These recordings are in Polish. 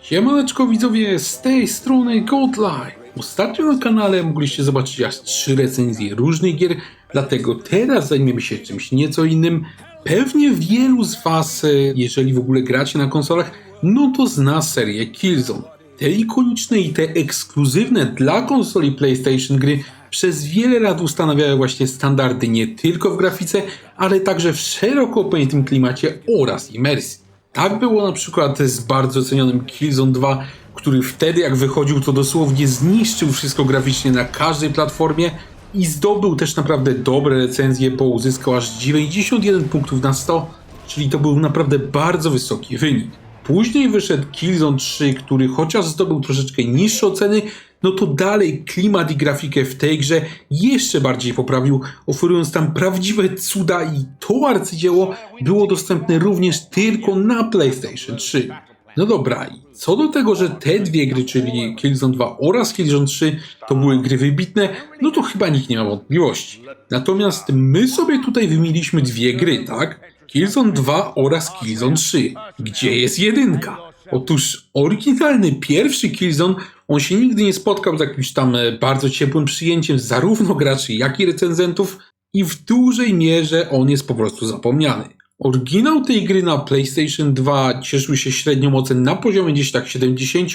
Siemaneczko widzowie, z tej strony Godlight. Ostatnio na kanale mogliście zobaczyć aż 3 recenzje różnych gier, dlatego teraz zajmiemy się czymś nieco innym. Pewnie wielu z was, jeżeli w ogóle gracie na konsolach, no to zna serię Killzone. Te ikoniczne i te ekskluzywne dla konsoli PlayStation gry przez wiele lat ustanawiały właśnie standardy nie tylko w grafice, ale także w szeroko pojętym klimacie oraz imersji. Tak było na przykład z bardzo cenionym Killzone 2, który wtedy jak wychodził to dosłownie zniszczył wszystko graficznie na każdej platformie i zdobył też naprawdę dobre recenzje, bo uzyskał aż 91 punktów na 100, czyli to był naprawdę bardzo wysoki wynik. Później wyszedł Killzone 3, który chociaż zdobył troszeczkę niższe oceny, no to dalej klimat i grafikę w tej grze jeszcze bardziej poprawił, oferując tam prawdziwe cuda i to arcydzieło było dostępne również tylko na PlayStation 3. No dobra, i co do tego, że te dwie gry, czyli Killzone 2 oraz Killzone 3 to były gry wybitne, no to chyba nikt nie ma wątpliwości. Natomiast my sobie tutaj wymieniliśmy dwie gry, tak? Killzone 2 oraz Killzone 3. Gdzie jest jedynka? Otóż oryginalny pierwszy Killzone, on się nigdy nie spotkał z jakimś tam bardzo ciepłym przyjęciem zarówno graczy, jak i recenzentów i w dużej mierze on jest po prostu zapomniany. Oryginał tej gry na PlayStation 2 cieszył się średnią ocen na poziomie gdzieś tak 70,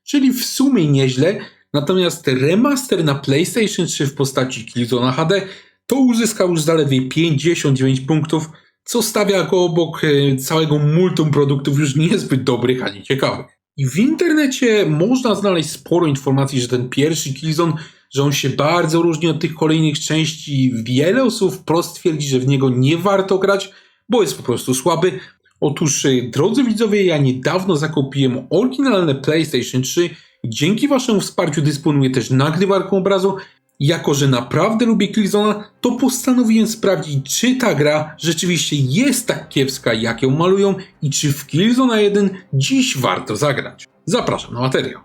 czyli w sumie nieźle, natomiast remaster na PlayStation 3 w postaci Killzona HD to uzyskał już zaledwie 59 punktów, co stawia go obok całego multum produktów już niezbyt dobrych ani ciekawych. I w internecie można znaleźć sporo informacji, że ten pierwszy Killzone, że on się bardzo różni od tych kolejnych części. Wiele osób wprost twierdzi, że w niego nie warto grać, bo jest po prostu słaby. Otóż, drodzy widzowie, ja niedawno zakupiłem oryginalne PlayStation 3 i dzięki waszemu wsparciu dysponuję też nagrywarką obrazu. Jako że naprawdę lubię Killzona, to postanowiłem sprawdzić, czy ta gra rzeczywiście jest tak kiepska, jak ją malują i czy w Killzona 1 dziś warto zagrać. Zapraszam na materiał.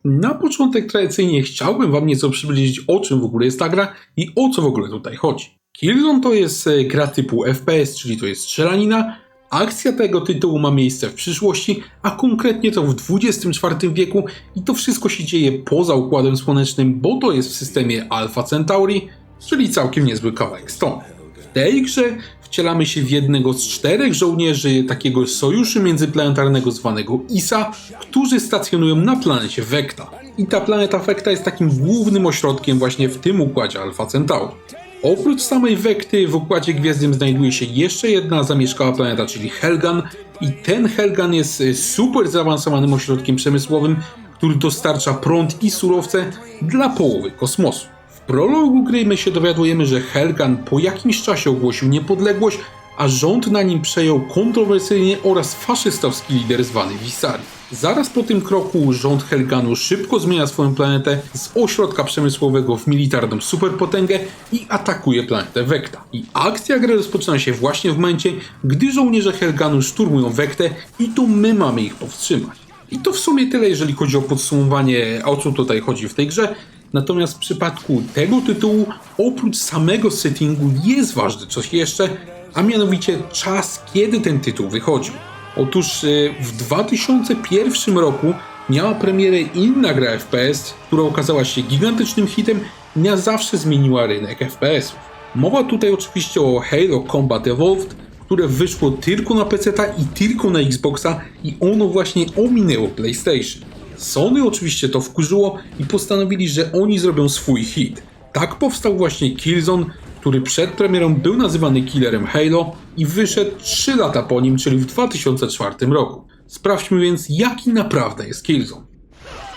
Na początek tradycyjnie chciałbym wam nieco przybliżyć, o czym w ogóle jest ta gra i o co w ogóle tutaj chodzi. Killzone to jest gra typu FPS, czyli to jest strzelanina. Akcja tego tytułu ma miejsce w przyszłości, a konkretnie to w XXIV wieku i to wszystko się dzieje poza Układem Słonecznym, bo to jest w systemie Alpha Centauri, czyli całkiem niezły kawałek stąd. W tej grze wcielamy się w jednego z 4 żołnierzy takiego sojuszu międzyplanetarnego zwanego ISA, którzy stacjonują na planecie Vecta. I ta planeta Vecta jest takim głównym ośrodkiem właśnie w tym układzie Alpha Centauri. Oprócz samej Vecty w Układzie Gwiezdnym znajduje się jeszcze jedna zamieszkała planeta, czyli Helghan i ten Helghan jest super zaawansowanym ośrodkiem przemysłowym, który dostarcza prąd i surowce dla połowy kosmosu. W prologu gry my się dowiadujemy, że Helghan po jakimś czasie ogłosił niepodległość, a rząd na nim przejął kontrowersyjnie oraz faszystowski lider zwany Visari. Zaraz po tym kroku rząd Helghanu szybko zmienia swoją planetę z ośrodka przemysłowego w militarną superpotęgę i atakuje planetę Vecta. I akcja gry rozpoczyna się właśnie w momencie, gdy żołnierze Helghanu szturmują Vectę i to my mamy ich powstrzymać. I to w sumie tyle, jeżeli chodzi o podsumowanie, o co tutaj chodzi w tej grze. Natomiast w przypadku tego tytułu, oprócz samego settingu, jest ważne coś jeszcze, a mianowicie czas, kiedy ten tytuł wychodził. Otóż w 2001 roku miała premierę inna gra FPS, która okazała się gigantycznym hitem i na zawsze zmieniła rynek FPS-ów. Mowa tutaj oczywiście o Halo Combat Evolved, które wyszło tylko na PC-ta i tylko na Xboxa i ono właśnie ominęło PlayStation. Sony oczywiście to wkurzyło i postanowili, że oni zrobią swój hit. Tak powstał właśnie Killzone, który przed premierą był nazywany killerem Halo i wyszedł 3 lata po nim, czyli w 2004 roku. Sprawdźmy więc, jaki naprawdę jest Killzone.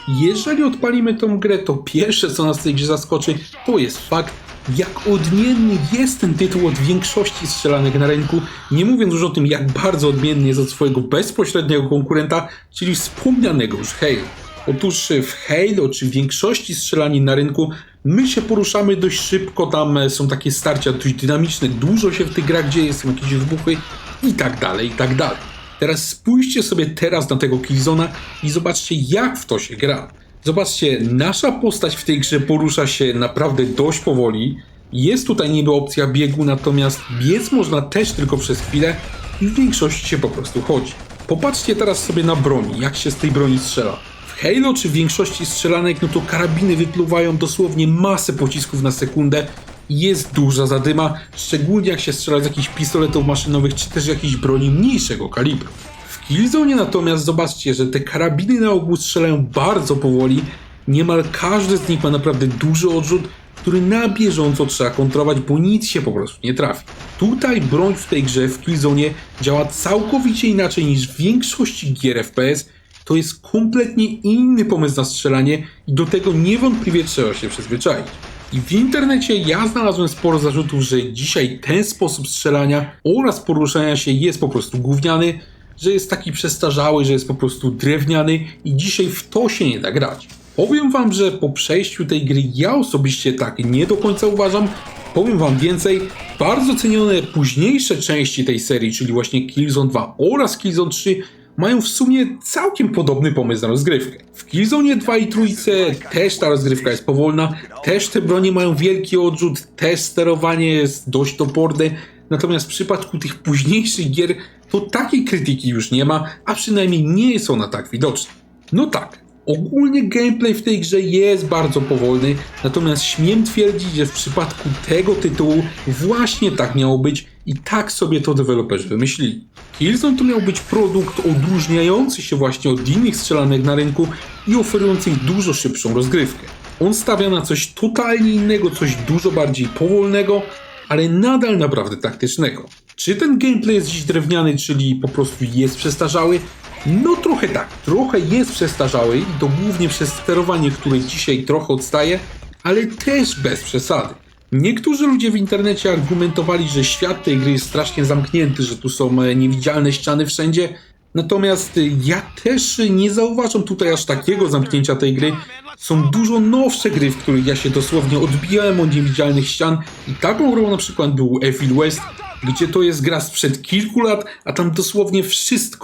Jeżeli odpalimy tą grę, to pierwsze co nas w tej grze zaskoczy, to jest fakt, jak odmienny jest ten tytuł od większości strzelanek na rynku, nie mówiąc już o tym, jak bardzo odmienny jest od swojego bezpośredniego konkurenta, czyli wspomnianego już Halo. Otóż w Halo czy w większości strzelanin na rynku my się poruszamy dość szybko, tam są takie starcia dość dynamiczne, dużo się w tych grach dzieje, są jakieś wybuchy i tak dalej, i tak dalej. Teraz spójrzcie sobie teraz na tego Killzona i zobaczcie, jak w to się gra. Zobaczcie, nasza postać w tej grze porusza się naprawdę dość powoli. Jest tutaj niby opcja biegu, natomiast biec można też tylko przez chwilę i w większości się po prostu chodzi. Popatrzcie teraz sobie na broni, jak się z tej broni strzela. W Halo czy w większości strzelanek, no to karabiny wypluwają dosłownie masę pocisków na sekundę i jest duża zadyma, szczególnie jak się strzela z jakichś pistoletów maszynowych czy też jakiejś broni mniejszego kalibru. W Killzone natomiast zobaczcie, że te karabiny na ogół strzelają bardzo powoli, niemal każdy z nich ma naprawdę duży odrzut, który na bieżąco trzeba kontrolować, bo nic się po prostu nie trafi. Tutaj broń w tej grze, w Killzone, działa całkowicie inaczej niż w większości gier FPS. To jest kompletnie inny pomysł na strzelanie i do tego niewątpliwie trzeba się przyzwyczaić. I w internecie ja znalazłem sporo zarzutów, że dzisiaj ten sposób strzelania oraz poruszania się jest po prostu gówniany, że jest taki przestarzały, że jest po prostu drewniany i dzisiaj w to się nie da grać. Powiem wam, że po przejściu tej gry ja osobiście tak nie do końca uważam. Powiem wam więcej, bardzo cenione późniejsze części tej serii, czyli właśnie Killzone 2 oraz Killzone 3, mają w sumie całkiem podobny pomysł na rozgrywkę. W Killzone 2 i 3 też ta rozgrywka jest powolna, też te bronie mają wielki odrzut, też sterowanie jest dość toporne, natomiast w przypadku tych późniejszych gier to takiej krytyki już nie ma, a przynajmniej nie jest ona tak widoczna. No tak, ogólnie gameplay w tej grze jest bardzo powolny, natomiast śmiem twierdzić, że w przypadku tego tytułu właśnie tak miało być i tak sobie to deweloperzy wymyślili. Killzone to miał być produkt odróżniający się właśnie od innych strzelanek na rynku i oferujący dużo szybszą rozgrywkę. On stawia na coś totalnie innego, coś dużo bardziej powolnego, ale nadal naprawdę taktycznego. Czy ten gameplay jest dziś drewniany, czyli po prostu jest przestarzały? No trochę tak, trochę jest przestarzały i to głównie przez sterowanie, które dzisiaj trochę odstaje, ale też bez przesady. Niektórzy ludzie w internecie argumentowali, że świat tej gry jest strasznie zamknięty, że tu są niewidzialne ściany wszędzie, natomiast ja też nie zauważam tutaj aż takiego zamknięcia tej gry. Są dużo nowsze gry, w których ja się dosłownie odbijałem od niewidzialnych ścian i taką grą na przykład był Evil West, gdzie to jest gra sprzed kilku lat, a tam dosłownie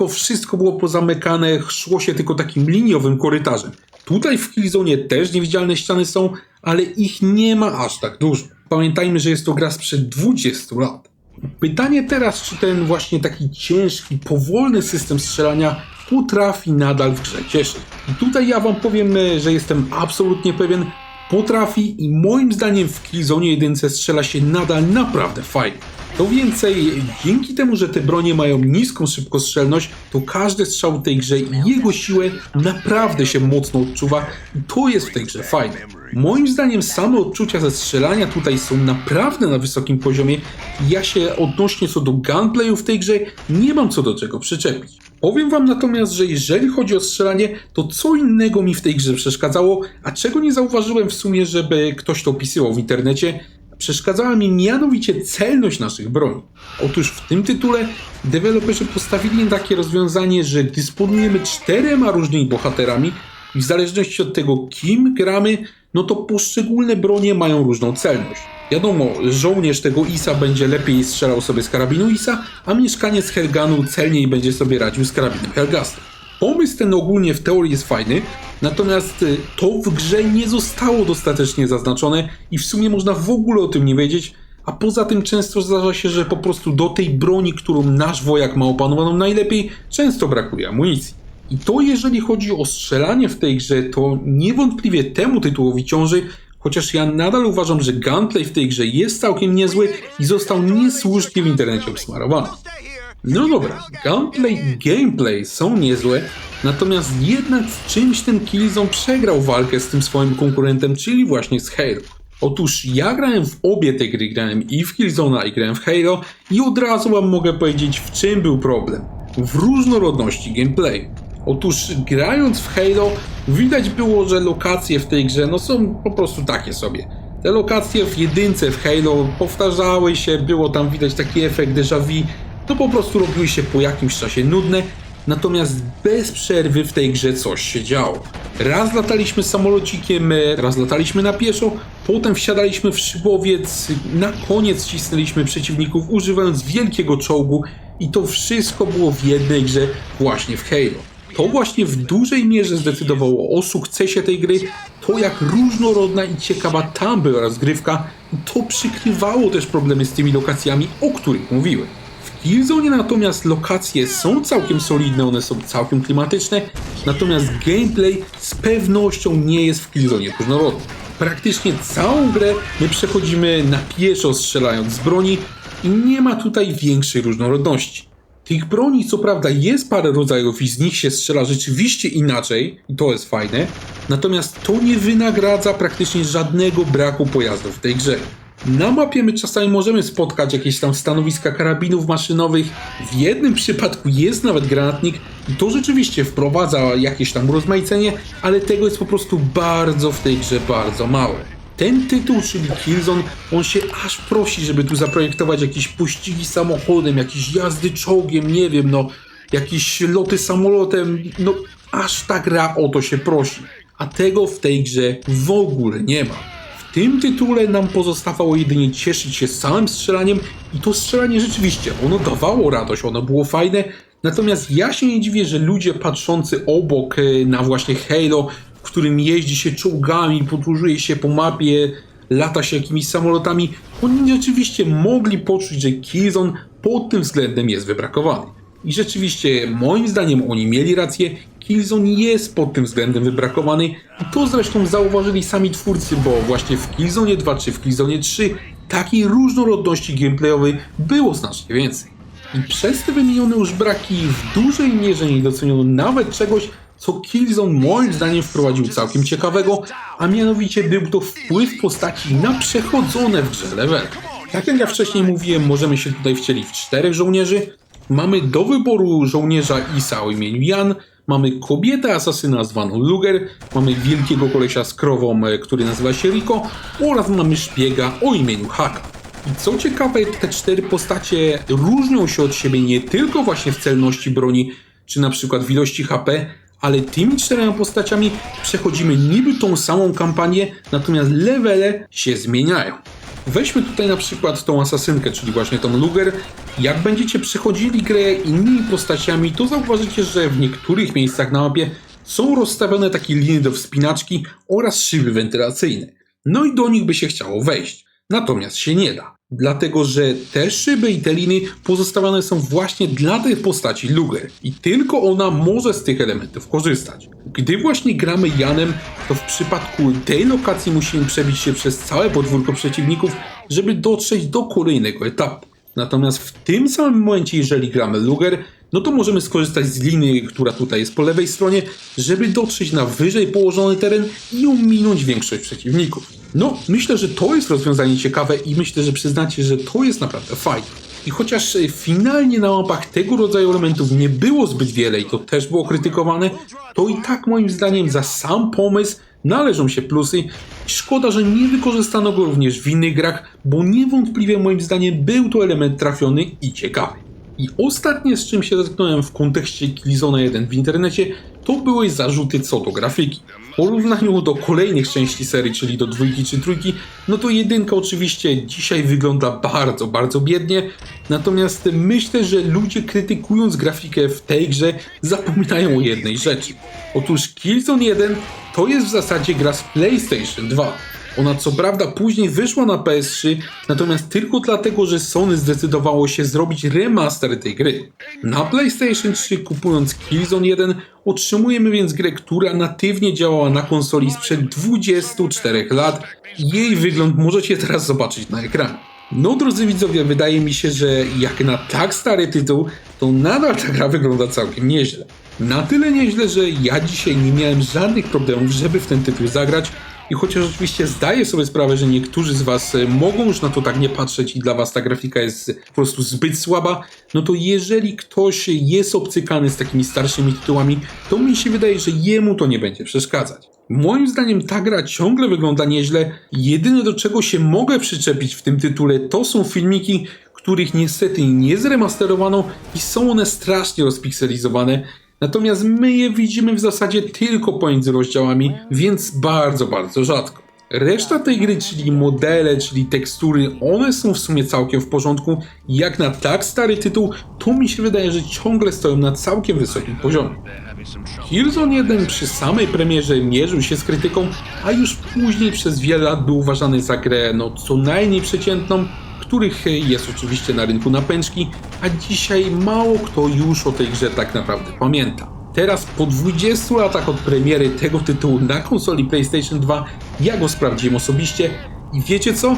wszystko było pozamykane, szło się tylko takim liniowym korytarzem. Tutaj w Killzone też niewidzialne ściany są, ale ich nie ma aż tak dużo. Pamiętajmy, że jest to gra sprzed 20 lat. Pytanie teraz, czy ten właśnie taki ciężki, powolny system strzelania potrafi nadal w grze cieszyć. I tutaj ja wam powiem, że jestem absolutnie pewien, potrafi i moim zdaniem w Killzone 1 strzela się nadal naprawdę fajnie. To więcej, dzięki temu, że te bronie mają niską szybkostrzelność, to każdy strzał w tej grze i jego siłę naprawdę się mocno odczuwa i to jest w tej grze fajne. Moim zdaniem same odczucia ze strzelania tutaj są naprawdę na wysokim poziomie i ja się odnośnie co do gunplayu w tej grze nie mam co do czego przyczepić. Powiem wam natomiast, że jeżeli chodzi o strzelanie, to co innego mi w tej grze przeszkadzało, a czego nie zauważyłem w sumie, żeby ktoś to opisywał w internecie. Przeszkadzała mi mianowicie celność naszych broni. Otóż w tym tytule deweloperzy postawili takie rozwiązanie, że dysponujemy 4 różnymi bohaterami i w zależności od tego, kim gramy, no to poszczególne bronie mają różną celność. Wiadomo, żołnierz tego ISA będzie lepiej strzelał sobie z karabinu ISA, a mieszkaniec Helganu celniej będzie sobie radził z karabinem Helgasta. Pomysł ten ogólnie w teorii jest fajny, natomiast to w grze nie zostało dostatecznie zaznaczone i w sumie można w ogóle o tym nie wiedzieć, a poza tym często zdarza się, że po prostu do tej broni, którą nasz wojak ma opanowaną najlepiej, często brakuje amunicji. I to jeżeli chodzi o strzelanie w tej grze, to niewątpliwie temu tytułowi ciąży, chociaż ja nadal uważam, że gunplay w tej grze jest całkiem niezły i został niesłusznie w internecie obsmarowany. No dobra, gunplay i gameplay są niezłe, natomiast jednak w czymś ten Killzone przegrał walkę z tym swoim konkurentem, czyli właśnie z Halo. Otóż ja grałem w obie te gry, grałem i w Killzone'a i grałem w Halo i od razu wam mogę powiedzieć, w czym był problem. W różnorodności gameplayu. Otóż grając w Halo widać było, że lokacje w tej grze są po prostu takie sobie. Te lokacje w jedynce w Halo powtarzały się, było tam widać taki efekt déjà vu, to po prostu robiły się po jakimś czasie nudne, natomiast bez przerwy w tej grze coś się działo. Raz lataliśmy samolocikiem, raz lataliśmy na pieszo, potem wsiadaliśmy w szybowiec, na koniec cisnęliśmy przeciwników używając wielkiego czołgu i to wszystko było w jednej grze właśnie w Halo. To właśnie w dużej mierze zdecydowało o sukcesie tej gry, to jak różnorodna i ciekawa tam była rozgrywka i to przykrywało też problemy z tymi lokacjami, o których mówiłem. W Killzone natomiast lokacje są całkiem solidne, one są całkiem klimatyczne, natomiast gameplay z pewnością nie jest w Killzone różnorodny. Praktycznie całą grę my przechodzimy na pieszo strzelając z broni i nie ma tutaj większej różnorodności. Tych broni co prawda jest parę rodzajów i z nich się strzela rzeczywiście inaczej i to jest fajne, natomiast to nie wynagradza praktycznie żadnego braku pojazdów w tej grze. Na mapie my czasami możemy spotkać jakieś tam stanowiska karabinów maszynowych, w jednym przypadku jest nawet granatnik i to rzeczywiście wprowadza jakieś tam urozmaicenie, ale tego jest po prostu bardzo w tej grze bardzo mało. Ten tytuł, czyli Killzone, on się aż prosi, żeby tu zaprojektować jakieś pościgi samochodem, jakieś jazdy czołgiem, nie wiem, no, jakieś loty samolotem, no aż ta gra o to się prosi. A tego w tej grze w ogóle nie ma. W tym tytule nam pozostawało jedynie cieszyć się samym strzelaniem i to strzelanie rzeczywiście, ono dawało radość, ono było fajne, natomiast ja się nie dziwię, że ludzie patrzący obok na właśnie Halo, w którym jeździ się czołgami, podróżuje się po mapie, lata się jakimiś samolotami, oni oczywiście mogli poczuć, że Killzone pod tym względem jest wybrakowany. I rzeczywiście, moim zdaniem oni mieli rację, Killzone jest pod tym względem wybrakowany i to zresztą zauważyli sami twórcy, bo właśnie w Killzone 2 czy w Killzone 3 takiej różnorodności gameplayowej było znacznie więcej. I przez te wymienione już braki w dużej mierze nie doceniono nawet czegoś, co Killzone moim zdaniem wprowadził całkiem ciekawego, a mianowicie był to wpływ postaci na przechodzone w grze levele. Tak jak ja wcześniej mówiłem, możemy się tutaj wcielić w 4 żołnierzy. Mamy do wyboru żołnierza Isa o imieniu Jan, mamy kobietę asasyna zwaną Luger, mamy wielkiego kolesia z krową, który nazywa się Rico oraz mamy szpiega o imieniu Haka. I co ciekawe, te 4 postacie różnią się od siebie nie tylko właśnie w celności broni, czy na przykład w ilości HP, ale tymi 4 postaciami przechodzimy niby tą samą kampanię, natomiast levele się zmieniają. Weźmy tutaj na przykład tą asasynkę, czyli właśnie tą Luger. Jak będziecie przechodzili grę innymi postaciami, to zauważycie, że w niektórych miejscach na mapie są rozstawione takie linie do wspinaczki oraz szyby wentylacyjne. No i do nich by się chciało wejść. Natomiast się nie da. Dlatego, że te szyby i te liny pozostawione są właśnie dla tej postaci Luger. I tylko ona może z tych elementów korzystać. Gdy właśnie gramy Janem, to w przypadku tej lokacji musimy przebić się przez całe podwórko przeciwników, żeby dotrzeć do kolejnego etapu. Natomiast w tym samym momencie, jeżeli gramy Luger, no to możemy skorzystać z liny, która tutaj jest po lewej stronie, żeby dotrzeć na wyżej położony teren i ominąć większość przeciwników. No, myślę, że to jest rozwiązanie ciekawe i myślę, że przyznacie, że to jest naprawdę fajne. I chociaż finalnie na mapach tego rodzaju elementów nie było zbyt wiele i to też było krytykowane, to i tak moim zdaniem za sam pomysł należą się plusy. Szkoda, że nie wykorzystano go również w innych grach, bo niewątpliwie moim zdaniem był to element trafiony i ciekawy. I ostatnie, z czym się zetknąłem w kontekście Killzone 1 w internecie, to były zarzuty co do grafiki. W porównaniu do kolejnych części serii, czyli do 2 czy 3, no to 1 oczywiście dzisiaj wygląda bardzo, bardzo biednie, natomiast myślę, że ludzie krytykując grafikę w tej grze zapominają o jednej rzeczy. Otóż Killzone 1 to jest w zasadzie gra z PlayStation 2. Ona co prawda później wyszła na PS3, natomiast tylko dlatego, że Sony zdecydowało się zrobić remaster tej gry. Na PlayStation 3 kupując Killzone 1 otrzymujemy więc grę, która natywnie działała na konsoli sprzed 24 lat. Jej wygląd możecie teraz zobaczyć na ekranie. No drodzy widzowie, wydaje mi się, że jak na tak stary tytuł, to nadal ta gra wygląda całkiem nieźle. Na tyle nieźle, że ja dzisiaj nie miałem żadnych problemów, żeby w ten tytuł zagrać. I chociaż oczywiście zdaję sobie sprawę, że niektórzy z was mogą już na to tak nie patrzeć i dla was ta grafika jest po prostu zbyt słaba, no to jeżeli ktoś jest obcykany z takimi starszymi tytułami, to mi się wydaje, że jemu to nie będzie przeszkadzać. Moim zdaniem ta gra ciągle wygląda nieźle. Jedyne do czego się mogę przyczepić w tym tytule to są filmiki, których niestety nie zremasterowano i są one strasznie rozpikselizowane. Natomiast my je widzimy w zasadzie tylko pomiędzy rozdziałami, więc bardzo, bardzo rzadko. Reszta tej gry, czyli modele, czyli tekstury, one są w sumie całkiem w porządku. Jak na tak stary tytuł, to mi się wydaje, że ciągle stoją na całkiem wysokim poziomie. Killzone 1 przy samej premierze mierzył się z krytyką, a już później przez wiele lat był uważany za grę co najmniej przeciętną, których jest oczywiście na rynku napęczki, a dzisiaj mało kto już o tej grze tak naprawdę pamięta. Teraz po 20 latach od premiery tego tytułu na konsoli PlayStation 2 ja go sprawdziłem osobiście i wiecie co?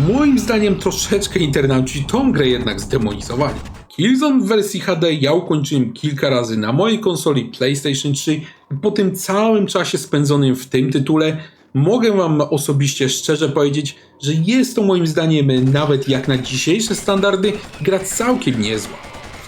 Moim zdaniem troszeczkę internauci tą grę jednak zdemonizowali. Killzone w wersji HD ja ukończyłem kilka razy na mojej konsoli PlayStation 3 i po tym całym czasie spędzonym w tym tytule mogę wam osobiście szczerze powiedzieć, że jest to moim zdaniem nawet jak na dzisiejsze standardy gra całkiem niezła.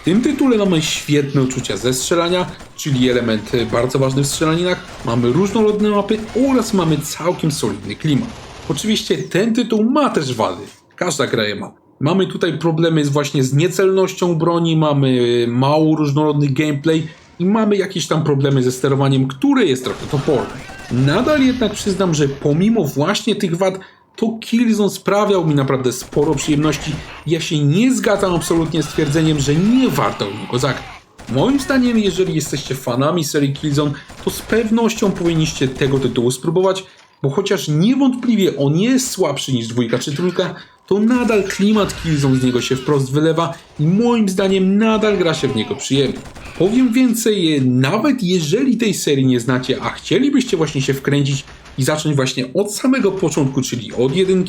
W tym tytule mamy świetne uczucia ze strzelania, czyli element bardzo ważny w strzelaninach, mamy różnorodne mapy oraz mamy całkiem solidny klimat. Oczywiście ten tytuł ma też wady, każda gra je ma. Mamy tutaj problemy właśnie z niecelnością broni, mamy mało różnorodny gameplay i mamy jakieś tam problemy ze sterowaniem, które jest trochę toporne. Nadal jednak przyznam, że pomimo właśnie tych wad, to Killzone sprawiał mi naprawdę sporo przyjemności. Ja się nie zgadzam absolutnie z twierdzeniem, że nie warto w niego zagrać. Moim zdaniem, jeżeli jesteście fanami serii Killzone, to z pewnością powinniście tego tytułu spróbować, bo chociaż niewątpliwie on jest słabszy niż 2 czy 3, to nadal klimat Killzone z niego się wprost wylewa i moim zdaniem nadal gra się w niego przyjemnie. Powiem więcej, nawet jeżeli tej serii nie znacie, a chcielibyście właśnie się wkręcić i zacząć właśnie od samego początku, czyli od 1,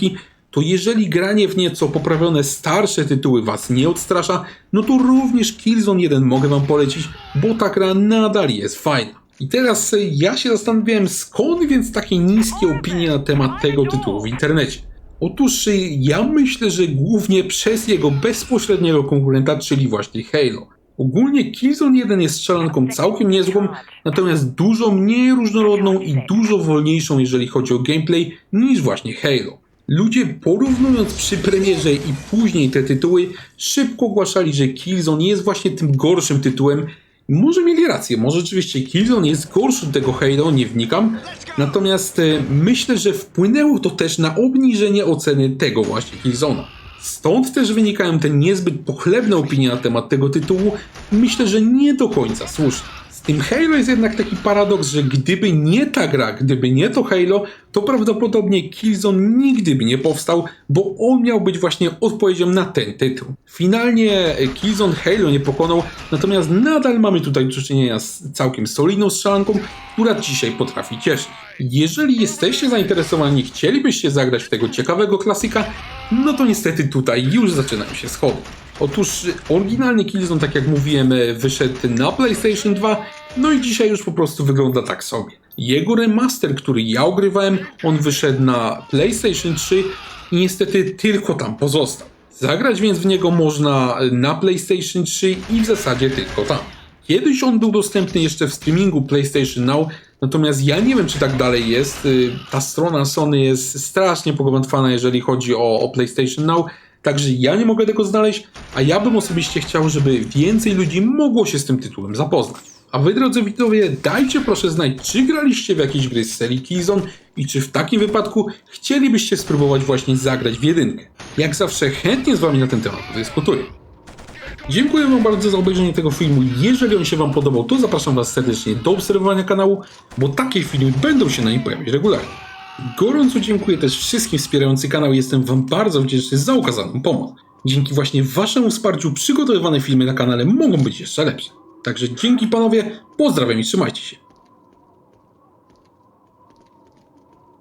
to jeżeli granie w nieco poprawione starsze tytuły was nie odstrasza, no to również Killzone 1 mogę wam polecić, bo ta gra nadal jest fajna. I teraz ja się zastanawiałem, skąd więc takie niskie opinie na temat tego tytułu w internecie. Otóż ja myślę, że głównie przez jego bezpośredniego konkurenta, czyli właśnie Halo. Ogólnie Killzone 1 jest strzelanką całkiem niezłą, natomiast dużo mniej różnorodną i dużo wolniejszą, jeżeli chodzi o gameplay, niż właśnie Halo. Ludzie, porównując przy premierze i później te tytuły, szybko ogłaszali, że Killzone jest właśnie tym gorszym tytułem. Może mieli rację, może rzeczywiście Killzone jest gorszy od tego Halo, nie wnikam, natomiast myślę, że wpłynęło to też na obniżenie oceny tego właśnie Killzone'a. Stąd też wynikają te niezbyt pochlebne opinie na temat tego tytułu, myślę, że nie do końca słuszne. Z tym Halo jest jednak taki paradoks, że gdyby nie ta gra, gdyby nie to Halo, to prawdopodobnie Killzone nigdy by nie powstał, bo on miał być właśnie odpowiedzią na ten tytuł. Finalnie Killzone Halo nie pokonał, natomiast nadal mamy tutaj do czynienia z całkiem solidną strzelanką, która dzisiaj potrafi cieszyć. Jeżeli jesteście zainteresowani, chcielibyście zagrać w tego ciekawego klasyka, no to niestety tutaj już zaczynają się schody. Otóż oryginalny Killzone, tak jak mówiłem, wyszedł na PlayStation 2, no i dzisiaj już po prostu wygląda tak sobie. Jego remaster, który ja ogrywałem, on wyszedł na PlayStation 3 i niestety tylko tam pozostał. Zagrać więc w niego można na PlayStation 3 i w zasadzie tylko tam. Kiedyś on był dostępny jeszcze w streamingu PlayStation Now, natomiast ja nie wiem, czy tak dalej jest. Ta strona Sony jest strasznie pogmatwana, jeżeli chodzi o PlayStation Now, także ja nie mogę tego znaleźć, a ja bym osobiście chciał, żeby więcej ludzi mogło się z tym tytułem zapoznać. A wy, drodzy widzowie, dajcie proszę znać, czy graliście w jakieś gry z serii Killzone i czy w takim wypadku chcielibyście spróbować właśnie zagrać w 1. Jak zawsze chętnie z wami na ten temat dyskutuję. Dziękuję wam bardzo za obejrzenie tego filmu. Jeżeli on się wam podobał, to zapraszam was serdecznie do obserwowania kanału, bo takie filmy będą się na nim pojawiać regularnie. Gorąco dziękuję też wszystkim wspierającym kanał. Jestem wam bardzo wdzięczny za okazaną pomoc. Dzięki właśnie waszemu wsparciu przygotowywane filmy na kanale mogą być jeszcze lepsze. Także dzięki panowie, pozdrawiam i trzymajcie się.